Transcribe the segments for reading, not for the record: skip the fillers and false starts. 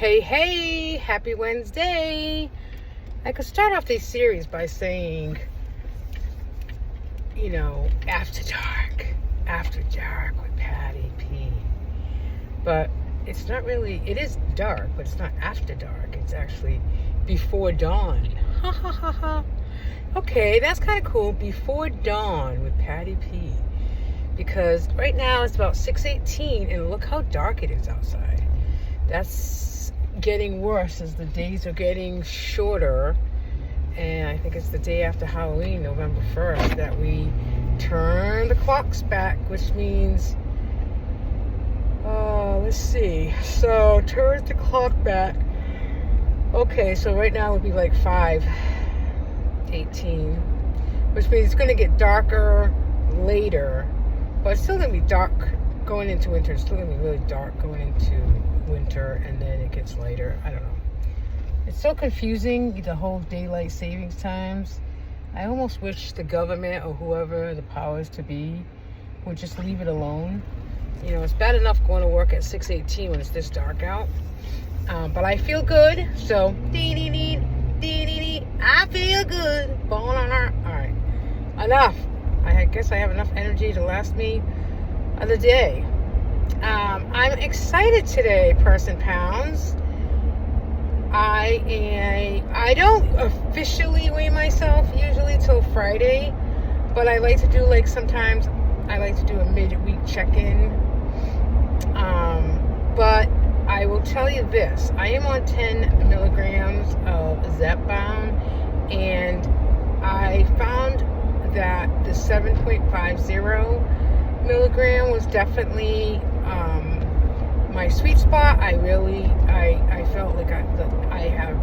Hey, happy Wednesday. I could start off this series by saying, after dark with Patty P. But it's not really, it is dark, but it's not after dark. It's actually before dawn. Ha ha ha ha. Okay, that's kind of cool. Before dawn with Patty P. Because right now it's about 6:18 and look how dark it is outside. That's getting worse as the days are getting shorter. And I think it's the day after Halloween, November 1st, that we turn the clocks back, which means, let's see. So, turn the clock back. Okay, so right now it would be like 5:18, which means it's going to get darker later, but it's still going to be dark going into winter. It's still going to be really dark going into winter, and then it gets lighter. I don't know. It's so confusing, the whole daylight savings times. I almost wish the government or whoever the powers to be would just leave it alone. It's bad enough going to work at 6:18 when it's this dark out. But I feel good, so I feel good. All right, enough. I guess I have enough energy to last me the day. I'm excited today, Person Pounds. I don't officially weigh myself usually till Friday, but I like to do sometimes I like to do a midweek check-in. But I will tell you this, I am on 10 milligrams of Zepbound, and I found that the 7.50 milligram was definitely my sweet spot. I felt like I have,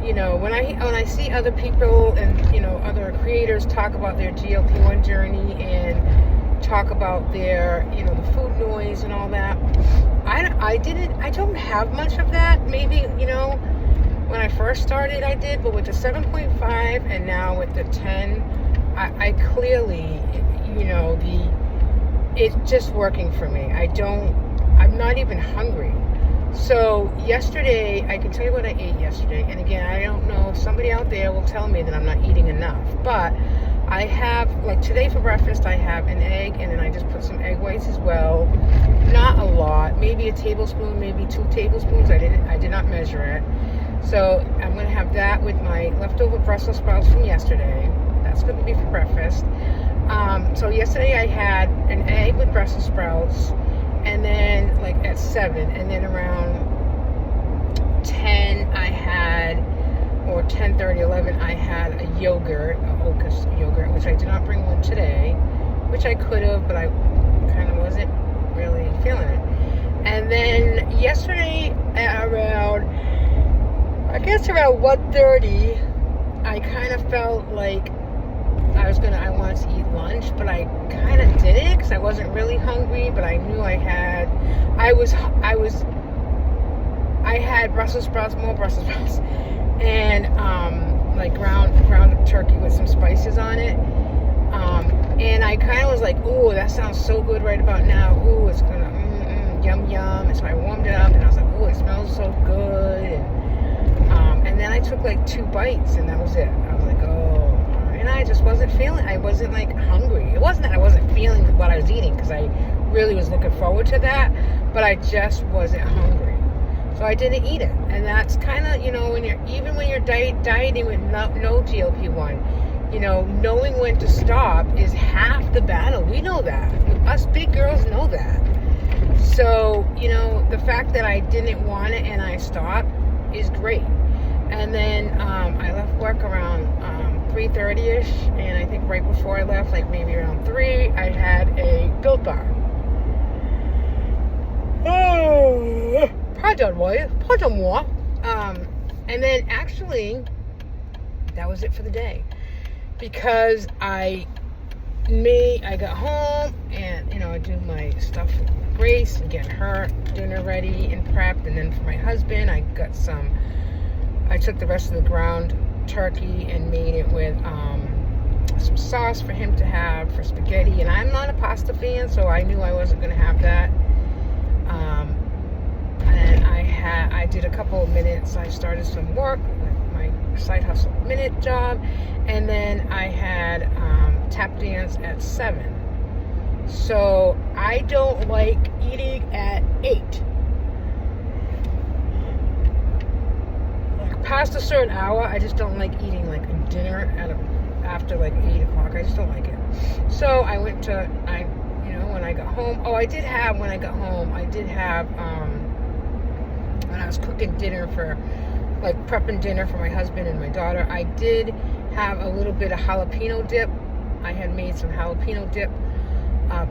when I see other people and other creators talk about their GLP1 journey and talk about their the food noise and all that, I don't have much of that. Maybe when I first started I did, but with the 7.5 and now with the 10, I clearly it's just working for me. I'm not even hungry. So yesterday, I can tell you what I ate yesterday. And again, I don't know if somebody out there will tell me that I'm not eating enough. But I have, today for breakfast, I have an egg, and then I just put some egg whites as well. Not a lot, maybe a tablespoon, maybe 2 tablespoons. I did not measure it. So I'm going to have that with my leftover Brussels sprouts from yesterday. That's going to be for breakfast. So yesterday I had an egg with Brussels sprouts, and then at 7, and then around 10 I had, or 10:30, 11, I had a yogurt, a Ocas yogurt, which I did not bring one today, which I could have, but I kind of wasn't really feeling it. And then yesterday at around 1:30, I kind of felt like I wanted to eat lunch, but I kind of didn't because I wasn't really hungry, but I knew I had Brussels sprouts, more Brussels sprouts, and ground turkey with some spices on it. And I kind of was like, ooh, that sounds so good right about now. Ooh, it's gonna yum yum. And so I warmed it up, and I was like, ooh, it smells so good. And then I took 2 bites, and that was it. I was like, oh. And I just wasn't I wasn't hungry. It wasn't that I wasn't feeling what I was eating, because I really was looking forward to that, but I just wasn't hungry. So I didn't eat it. And that's kind of, when you're dieting with no GLP-1, knowing when to stop is half the battle. We know that. Us big girls know that. So, the fact that I didn't want it and I stopped is great. And then I left work around 3:30ish, and I think right before I left, maybe around 3, I had a Built Bar. Oh, pardon moi. And then actually, that was it for the day, because I got home and I do my stuff with Grace and get her dinner ready and prepped, and then for my husband, I took the rest of the ground turkey and made it with some sauce for him to have for spaghetti, and I'm not a pasta fan, so I knew I wasn't going to have that. And I did a couple of minutes. I started some work, my side hustle minute job, and then I had tap dance at 7. So I don't like eating at 8. Like past a certain hour, I just don't like eating like dinner after like 8 o'clock. I just don't like it. So I went to, when I got home, when I got home, I did have, when I was cooking dinner prepping dinner for my husband and my daughter, I did have a little bit of jalapeno dip. I had made some jalapeno dip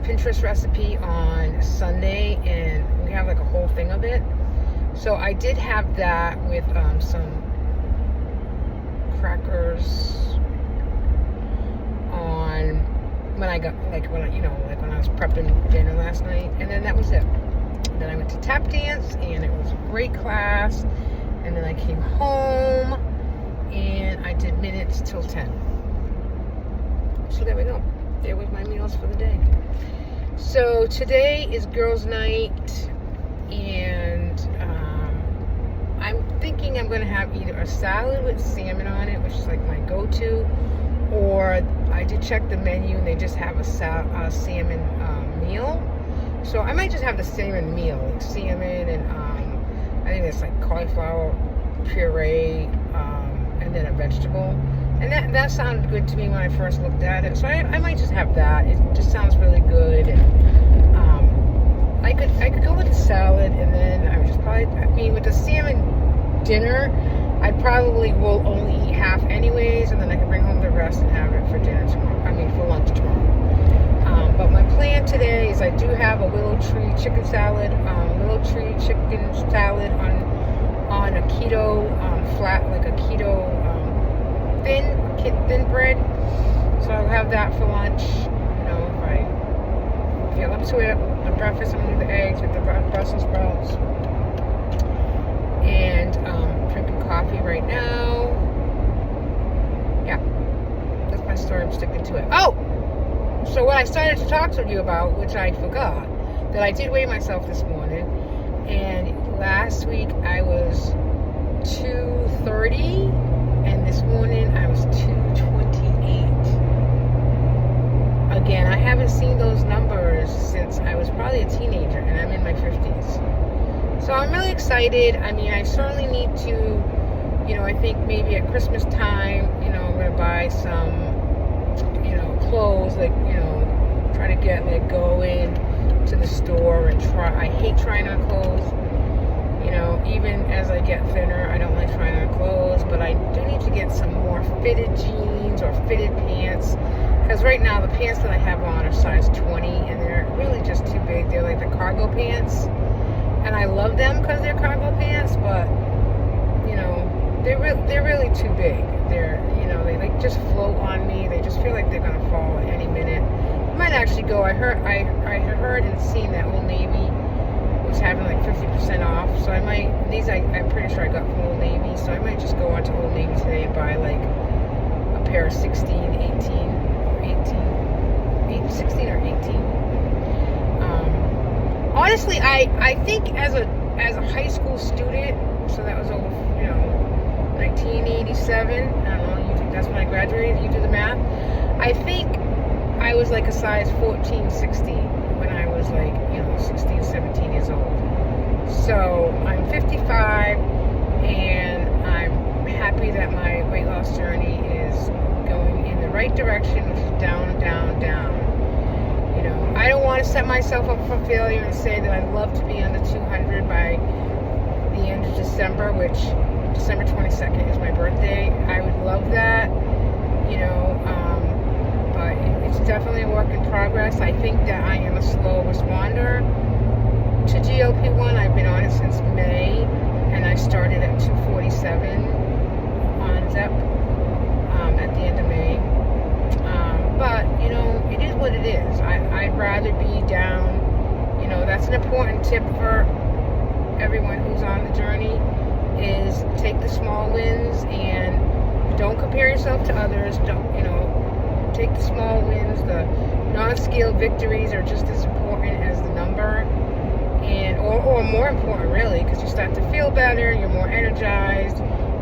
Pinterest recipe on Sunday, and we have like a whole thing of it. So I did have that with some crackers on when I was prepping dinner last night, and then that was it. Then I went to tap dance, and it was a great class. And then I came home, and I did minutes till 10. So there we go. There was my meals for the day. So today is girls' night, and I'm thinking I'm going to have either a salad with salmon on it, which is like my go-to, or I did check the menu, and they just have a salmon meal. So I might just have the salmon meal, like salmon and I think it's like cauliflower puree, and then a vegetable. And that sounded good to me when I first looked at it. So I might just have that. It just sounds really good. And I could go with the salad, and then I would just probably, with the salmon dinner, I probably will only eat half anyways, and then I can bring home the rest and have it for dinner tomorrow. For lunch tomorrow. But my plan today is I do have a Willow Tree chicken salad on a keto flat, like a keto thin bread. So I'll have that for lunch. If I feel up to it. The breakfast, I'm gonna do the eggs with the Brussels sprouts, and drinking coffee right now. Yeah, that's my story. I'm sticking to it. So what I started to talk to you about, which I forgot, that I did weigh myself this morning, and last week I was 230, and this morning I was 228. Again, I haven't seen those numbers since I was probably a teenager, and I'm in my 50s. So I'm really excited. I certainly need to, I think maybe at Christmas time, I'm going to buy some clothes, try to go in to the store and try. I hate trying on clothes. Even as I get thinner, I don't like trying on clothes, but I do need to get some more fitted jeans or fitted pants, because right now the pants that I have on are size 20, and they're really just too big. They're like the cargo pants, and I love them because they're cargo pants, but they're really too big. They're they just float on me. They just feel like they're gonna fall at any minute. I might actually go. I heard and seen that Old Navy was having like 50% off. So I might, I'm pretty sure I got from Old Navy. So I might just go onto Old Navy today and buy like a pair of 16 or 18. Honestly, I think as a high school student, so that was over 1987. I don't know. You think that's when I graduated? You do the math. I think I was like a size 14, 16 when I was like 16, 17 years old. So I'm 55, and I'm happy that my weight loss journey is going in the right direction, which is down, down, down. I don't want to set myself up for failure and say that I'd love to be under 200 by the end of December, which December 22nd is my birthday. I would love that, but it's definitely a work in progress. I think that I am a slow responder to GLP-1. I've been on it since May, and I started at 247 on ZEP at the end of May. But, it is what it is. I'd rather be down. That's an important tip for everyone who's on the journey, is take the small wins and don't compare yourself to others. Take the small wins. The non-scale victories are just as important as the number, or more important, really, because you start to feel better, you're more energized,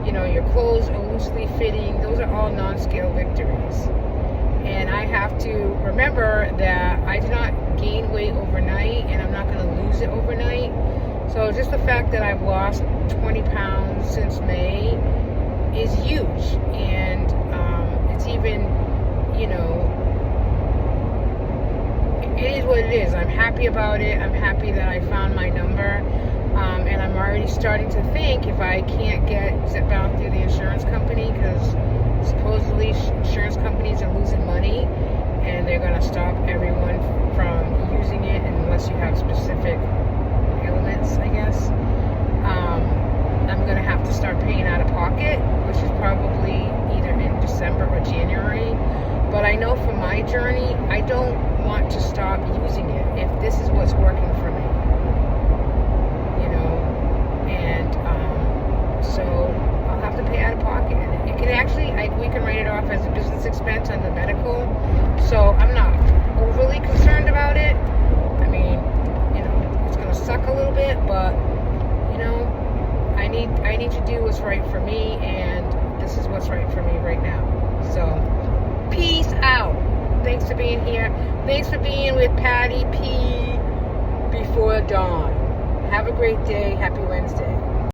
you know, your clothes are loosely fitting. Those are all non-scale victories. And I have to remember that I did not gain weight overnight, and I'm not going to lose it overnight. So just the fact that I've lost 20 pounds since May is huge. And it's even, you know, it is what it is. I'm happy about it. I'm happy that I found my number. And I'm already starting to think if I can't get Zipbound through the insurance company, because supposedly insurance companies are losing money and they're going to stop everyone from using it unless you have specific ailments, I guess. I'm going to have to start paying out of pocket, which is probably either in December or January. But I know for my journey, I don't want to stop using it if this is what's working for me. You know, and so I'll have to pay out of pocket. And it can actually, we can write it off as a business expense on the medical. So I'm not overly concerned about it. I mean, you know, it's going to suck a little bit, but, you know, I need to do what's right for me, and this is what's right for me right now. So, peace out. Thanks for being here. Thanks for being with Patty P before dawn. Have a great day. Happy Wednesday.